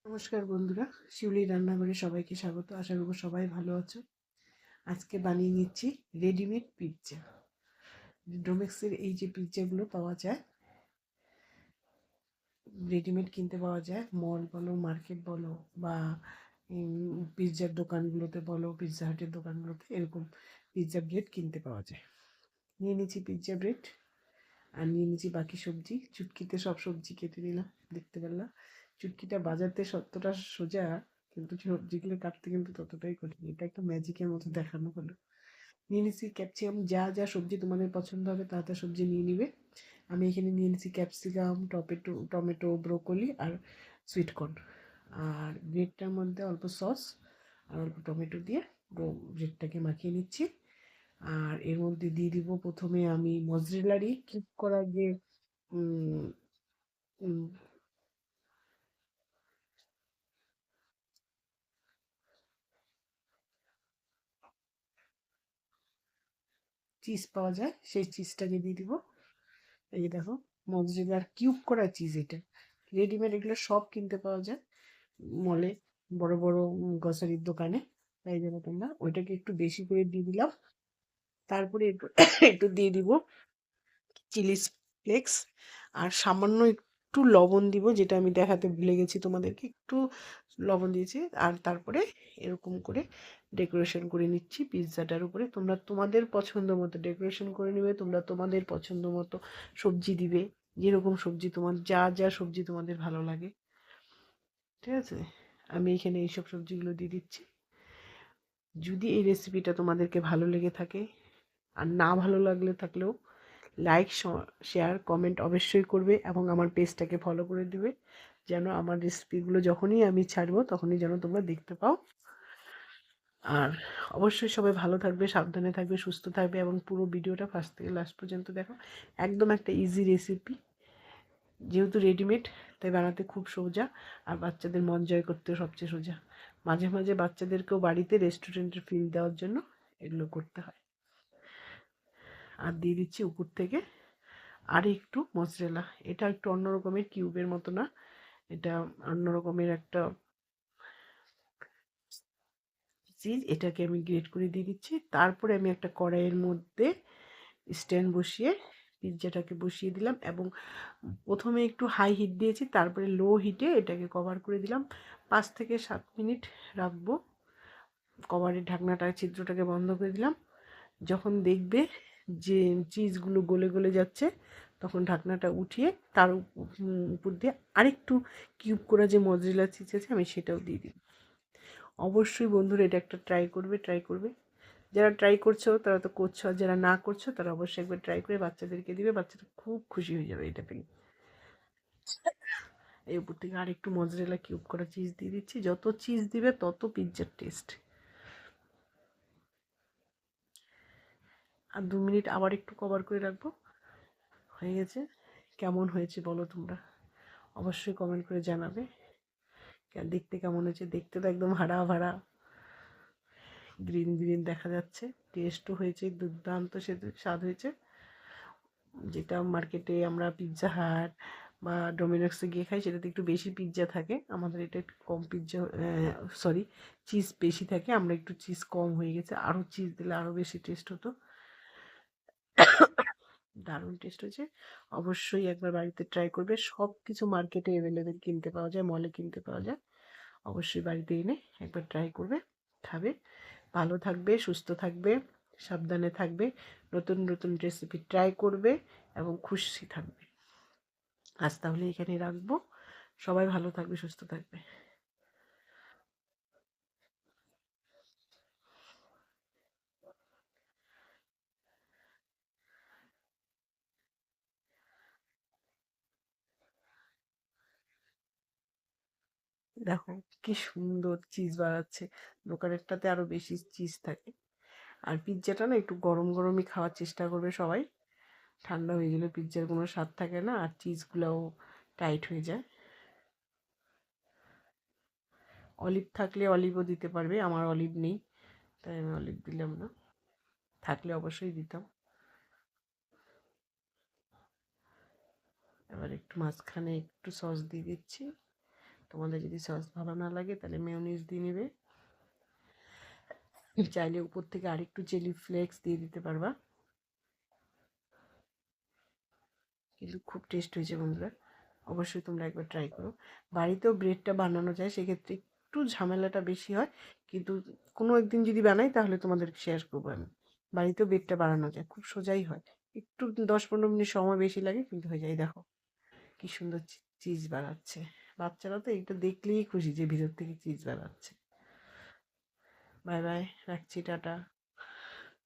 নমস্কার বন্ধুরা, শিউলি রান্নাঘরে সবাইকে স্বাগত। আশা করব সবাই ভালো আছো। আজকে বানিয়ে নিচ্ছি রেডিমেড পিৎজা। ডোমেক্সের এই যে পিৎজাগুলো পাওয়া যায়, রেডিমেড কিনতে পাওয়া যায়, মল বলো, মার্কেট বলো, বা পিৎজার দোকানগুলোতে বলো, পিৎজা হাটের দোকানগুলোতে এরকম পিৎজা ব্রেড কিনতে পাওয়া যায়। নিয়ে নিচ্ছি পিৎজা ব্রেড, আর নিয়ে নিচ্ছি বাকি সবজি। চুটকিতে সব সবজি কেটে নিলাম, দেখতে পারলাম। চুটকিটা বাজাতে ততটা সোজা, কিন্তু সবজিগুলো কাটতে কিন্তু ততটাই কঠিন। এটা একটা ম্যাজিকের মতো দেখানো হলো। নিয়ে নিচ্ছি ক্যাপসিকাম। যা যা সবজি তোমাদের পছন্দ হবে তা তা সবজি নিয়ে নিবে। আমি এখানে নিয়ে নিচ্ছি ক্যাপসিকাম, টমেটো, ব্রোকলি আর সুইটকর্ন। আর ব্রেডটার মধ্যে অল্প সস আর অল্প টমেটো দিয়ে ব্রেডটাকে মাখিয়ে নিচ্ছি। আর এর মধ্যে দিয়ে দিব প্রথমে আমি মজরেলারই কিউব করা যে উম, উম, চিজ পাওয়া যায়, সেই চিজটাকে দিয়ে দিব। এই দেখো, মজরেলার কিউব করা চিজ। এটা রেডিমেড, এগুলো সব কিনতে পাওয়া যায় মলে, বড় বড় গ্রসারির দোকানে। তাই জন্য তোমরা ওইটাকে একটু বেশি করে দিয়ে দিলাম। তারপরে একটু একটু দিয়ে দিব চিলি ফ্লেক্স, আর সামান্য একটু লবণ দিব, যেটা আমি দেখাতে ভুলে গেছি তোমাদেরকে। একটু লবণ দিয়েছি। আর তারপরে এরকম করে ডেকোরেশন করে নিচ্ছি পিৎজাটার উপরে। তোমরা তোমাদের পছন্দ মতো ডেকোরেশন করে নেবে, তোমরা তোমাদের পছন্দ মতো সবজি দিবে, যেরকম সবজি তোমার, যা যা সবজি তোমাদের ভালো লাগে। ঠিক আছে, আমি এখানে এইসব সবজিগুলো দিয়ে দিচ্ছি। যদি এই রেসিপিটা তোমাদেরকে ভালো লেগে থাকে, আর না ভালো লাগলে থাকলেও লাইক, শেয়ার, কমেন্ট অবশ্যই করবে, এবং আমার পেজটাকে ফলো করে দিবে, যেন আমার রেসিপিগুলো যখনই আমি ছাড়বো তখনই যেন তোমরা দেখতে পাও। আর অবশ্যই সবাই ভালো থাকবে, সাবধানে থাকবে, সুস্থ থাকবে, এবং পুরো ভিডিওটা ফার্স্ট থেকে লাস্ট পর্যন্ত দেখো। একদম একটা ইজি রেসিপি, যেহেতু রেডিমেড তাই বানাতে খুব সোজা, আর বাচ্চাদের মন জয় করতেও সবচেয়ে সোজা। মাঝে মাঝে বাচ্চাদেরকেও বাড়িতে রেস্টুরেন্টের ফিল দেওয়ার জন্য এগুলো করতে হয়। আর দিয়ে দিচ্ছি উপর থেকে আর একটু মজরেলা। এটা একটু অন্য রকমের, কিউবের মতো না, এটা অন্য রকমের একটা চিজ। এটাকে আমি গ্রেট করে দিয়ে দিচ্ছি। তারপরে আমি একটা কড়াইয়ের মধ্যে স্ট্যান্ড বসিয়ে পিৎজাটাকে বসিয়ে দিলাম, এবং প্রথমে একটু হাই হিট দিয়েছি, তারপরে লো হিটে এটাকে কভার করে দিলাম। 5 থেকে 7 মিনিট রাখবো। কভারের ঢাকনাটা, ছিদ্রটাকে বন্ধ করে দিলাম। যখন দেখবে যে চিজগুলো গলে গলে যাচ্ছে, তখন ঢাকনাটা উঠিয়ে তার উপর দিয়ে আরেকটু কিউব করা যে মজরেলা চিজ আছে, আমি সেটাও দিয়ে দিই। অবশ্যই বন্ধুরা এটা একটা ট্রাই করবে। যারা ট্রাই করছো তারা তো করছো, আর যারা না করছো তারা অবশ্যই একবার ট্রাই করে বাচ্চাদেরকে দিবে। বাচ্চারা খুব খুশি হয়ে যাবে এটা পেয়ে। এই উপর থেকে আর একটু মজরেলা কিউব করা চিজ দিয়ে দিচ্ছি। যত চিজ দিবে তত পিৎজার টেস্ট। আর 2 মিনিট আবার একটু কভার করে রাখবো। হয়ে গেছে। কেমন হয়েছে বলো তোমরা, অবশ্যই কমেন্ট করে জানাবে। দেখতে কেমন হয়েছে? দেখতে তো একদম হারা ভাড়া গ্রিন গ্রিন দেখা যাচ্ছে। টেস্টও হয়েছে দুর্দান্ত, সে স্বাদ হয়েছে। যেটা মার্কেটে আমরা পিৎজা হাট বা ডোমিনোসে গিয়ে খাই, সেটাতে একটু বেশি পিৎজা থাকে, আমাদের এটা একটু কম পিৎজা, সরি, চিজ বেশি থাকে। আমরা একটু চিজ কম হয়ে গেছে, আরও চিজ দিলে আরও বেশি টেস্ট হতো। দারুণ টেস্ট হয়েছে। অবশ্যই একবার বাড়িতে ট্রাই করবে। সব কিছু মার্কেটে অ্যাভেলেবেল কিনতে পাওয়া যায়, মলে কিনতে পাওয়া যায়। অবশ্যই বাড়িতে এনে একবার ট্রাই করবে, খাবে। ভালো থাকবে, সুস্থ থাকবে, সাবধানে থাকবে, নতুন নতুন রেসিপি ট্রাই করবে, এবং খুশি থাকবে। আজ তাহলে এখানে রাখবো। সবাই ভালো থাকবে, সুস্থ থাকবে। দেখো কি সুন্দর চিজ বানাচ্ছে। দোকানেরটাতে আরো বেশি চিজ থাকে। আর পিৎজাটা না একটু গরম গরমই খাওয়ার চেষ্টা করবে সবাই। ঠান্ডা হয়ে গেলে পিৎজার কোনো স্বাদ থাকে না, আর চিজগুলোও টাইট হয়ে যায়। অলিভ থাকলে অলিভও দিতে পারবে, আমার অলিভ নেই তাই আমি অলিভ দিলাম না, থাকলে অবশ্যই দিতাম। এবার একটু মাঝখানে একটু সস দিয়ে দিচ্ছি, তোমাদের যদি সস ভালো না লাগে তাহলে মেয়োনিজ দিয়ে নেবে, চাইলে উপর থেকে আরেকটু চিলি ফ্লেক্স দিয়ে দিতে পারবা। কিন্তু খুব টেস্ট হয়েছে বন্ধুরা, অবশ্যই তোমরা একবার ট্রাই করো। বাড়িতেও ব্রেডটা বানানো যায়, সেক্ষেত্রে একটু ঝামেলাটা বেশি হয়, কিন্তু কোনো একদিন যদি বানাই তাহলে তোমাদেরকে শেয়ার করবো আমি। বাড়িতেও ব্রেডটা বানানো যায়, খুব সোজাই হয়, একটু 10-15 মিনিট সময় বেশি লাগে কিন্তু হয়ে যায়। দেখো কি সুন্দর চিজ বানাচ্ছে, বাচ্চারা তো এটা দেখলেই খুশি যে ভিতর থেকে চিজ বানাচ্ছে। বাই বাই, রাখছি, টাটা।